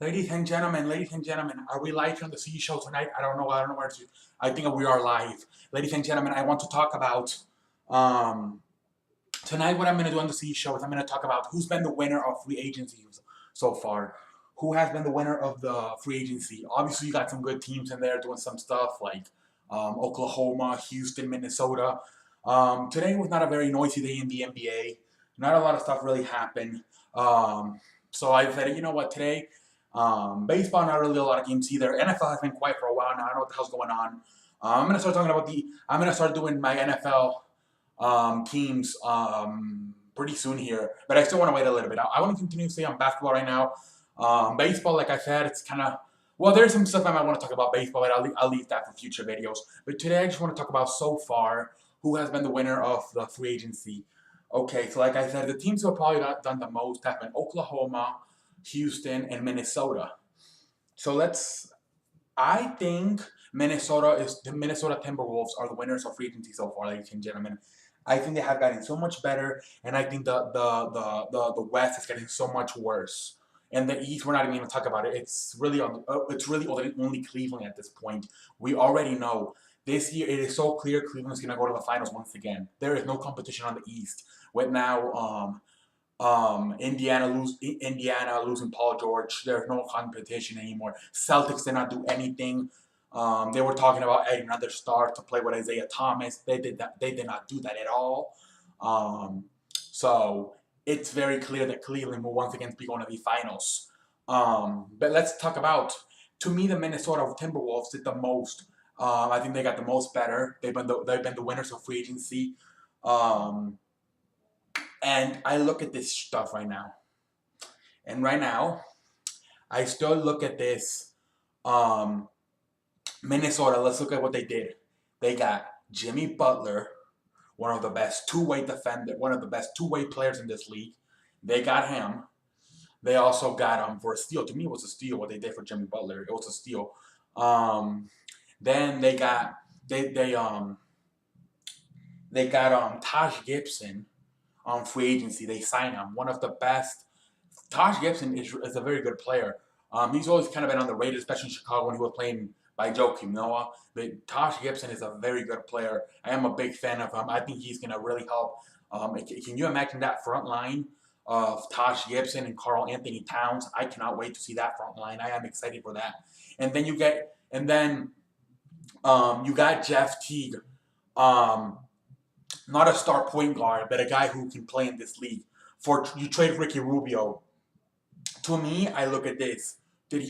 Ladies and gentlemen, are we live on the C show tonight? I don't know where to. I think we are live. Ladies and gentlemen, I want to talk about um, tonight. What I'm going to do on the C show is I'm going to talk about who's been the winner of free agency so far. Who has been the winner of the free agency? Obviously, you got some good teams in there doing some stuff like Oklahoma, Houston, Minnesota. Today was not a very noisy day in the NBA. Not a lot of stuff really happened. So I said, you know what, today baseball, not really a lot of games either. NFL has been quiet for a while now. I don't know what the hell's going on. I'm gonna start talking about the. I'm gonna start doing my NFL teams pretty soon here, but I still want to wait a little bit. I want to continue to stay on basketball right now. Baseball, like I said, it's kind of well. There's some stuff I might want to talk about baseball, but I'll leave that for future videos. But today, I just want to talk about so far who has been the winner of the free agency. Okay, so like I said, the teams who have probably not done the most have been Oklahoma, Houston, and Minnesota. So I think the Minnesota Timberwolves are the winners of free agency so far, ladies and gentlemen. I think they have gotten so much better, and I think the West is getting so much worse. And the East, we're not even going to talk about it. It's really only Cleveland at this point. We already know this year it is so clear Cleveland's going to go to the finals once again. There is no competition on the East. With now Indiana losing Paul George. There's no competition anymore. Celtics did not do anything. They were talking about adding another star to play with Isaiah Thomas. They did not do that at all. So it's very clear that Cleveland will once again be going to the finals. But let's talk about, to me, the Minnesota Timberwolves did the most. I think they got the most better. They've been the winners of free agency. And I look at this stuff right now. And right now, I still look at this Minnesota. Let's look at what they did. They got Jimmy Butler, one of the best two-way players in this league. They got him. They also got him for a steal. To me, it was a steal what they did for Jimmy Butler. It was a steal. Then they got Taj Gibson on free agency. They signed him. One of the best. Taj Gibson is a very good player. He's always kind of been underrated, especially in Chicago when he was playing by Joakim Noah. But Taj Gibson is a very good player. I am a big fan of him. I think he's going to really help. Can you imagine that front line of Taj Gibson and Karl Anthony Towns? I cannot wait to see that front line. I am excited for that. And then you got Jeff Teague. Not a star point guard, but a guy who can play in this league. You trade Ricky Rubio. To me, I look at this.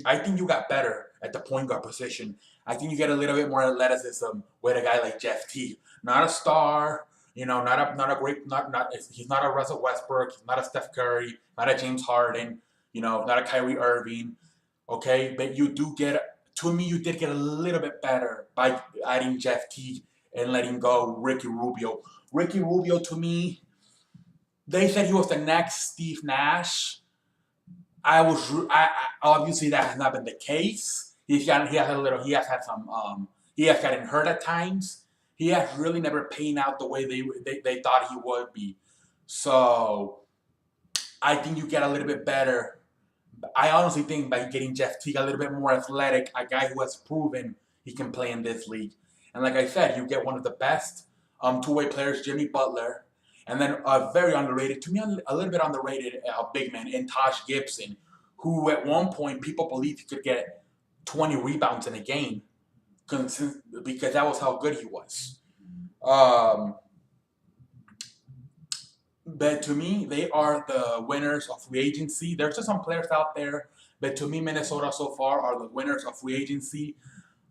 I think you got better at the point guard position. I think you get a little bit more athleticism with a guy like Jeff Teague. Not a star, he's not a Russell Westbrook, he's not a Steph Curry, not a James Harden, not a Kyrie Irving. Okay, but you did get a little bit better by adding Jeff Teague and letting go Ricky Rubio. Ricky Rubio, to me, they said he was the next Steve Nash. Obviously that has not been the case. He has gotten hurt at times. He has really never panned out the way they thought he would be. So I think you get a little bit better. I honestly think by getting Jeff Teague a little bit more athletic, a guy who has proven he can play in this league. And like I said, you get one of the best two-way players, Jimmy Butler, and then a very underrated, to me, a little bit underrated big man in Taj Gibson, who at one point people believed he could get 20 rebounds in a game because that was how good he was. But to me, they are the winners of free agency. There's just some players out there, but to me, Minnesota so far are the winners of free agency.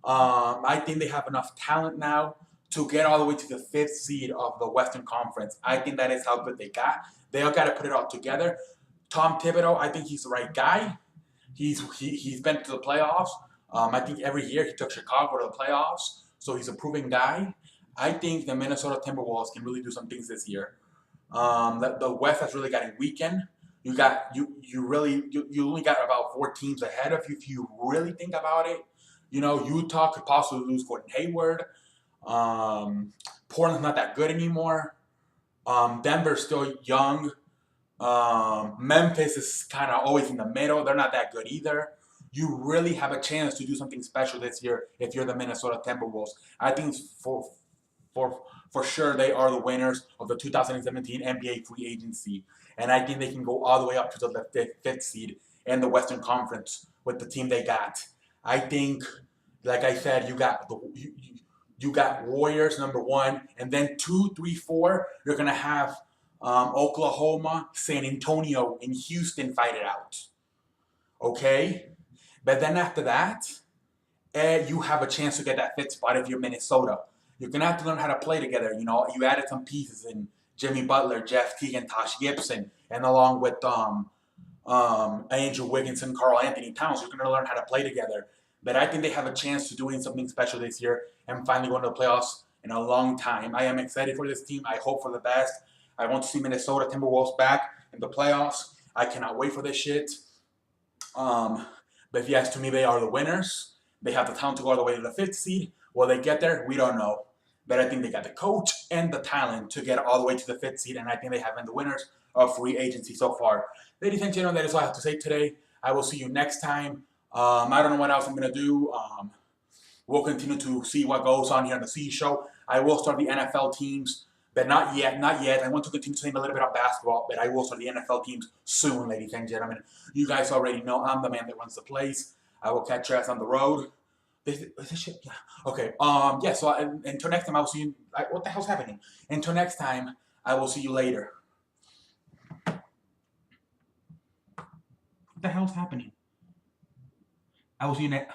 I think they have enough talent now to get all the way to the 5th seed of the Western Conference. I think that is how good they got. They all got to put it all together. Tom Thibodeau, I think he's the right guy. He's been to the playoffs. I think every year he took Chicago to the playoffs, so he's a proven guy. I think the Minnesota Timberwolves can really do some things this year. The West has really gotten weakened. You only got about 4 teams ahead of you if you really think about it. Utah could possibly lose Gordon Hayward. Portland's not that good anymore. Denver's still young. Memphis is kind of always in the middle. They're not that good either. you really have a chance to do something special this year if you're the Minnesota Timberwolves. I think for for sure they are the winners of the 2017 NBA free agency, and I think they can go all the way up to the fifth seed in the Western Conference with the team they got. I think, like I said, you got Warriors number one, and then 2, 3, 4. You're gonna have Oklahoma, San Antonio, and Houston fight it out. Okay, but then after that, you have a chance to get that fifth spot if you're Minnesota. You're gonna have to learn how to play together. You know, you added some pieces in Jimmy Butler, Jeff Teague, Tosh Gibson, and along with Andrew Wiggins and Carl Anthony Towns. You're gonna learn how to play together. But I think they have a chance to doing something special this year and finally going to the playoffs in a long time. I am excited for this team. I hope for the best. I want to see Minnesota Timberwolves back in the playoffs. I cannot wait for this shit. But yes, to me, they are the winners. They have the talent to go all the way to the fifth seed. Will they get there? We don't know. But I think they got the coach and the talent to get all the way to the fifth seed, and I think they have been the winners of free agency so far. Ladies and gentlemen, that is all I have to say today. I will see you next time. I don't know what else I'm going to do. We'll continue to see what goes on here on the C Show. I will start the NFL teams, but not yet, not yet. I want to continue saying a little bit about basketball, but I will start the NFL teams soon, ladies and gentlemen. You guys already know I'm the man that runs the place. I will catch your ass on the road. Is this shit? Yeah. Okay. Yeah. So until next time, I will see you. What the hell's happening? Until next time, I will see you later. What the hell's happening? I will see you next.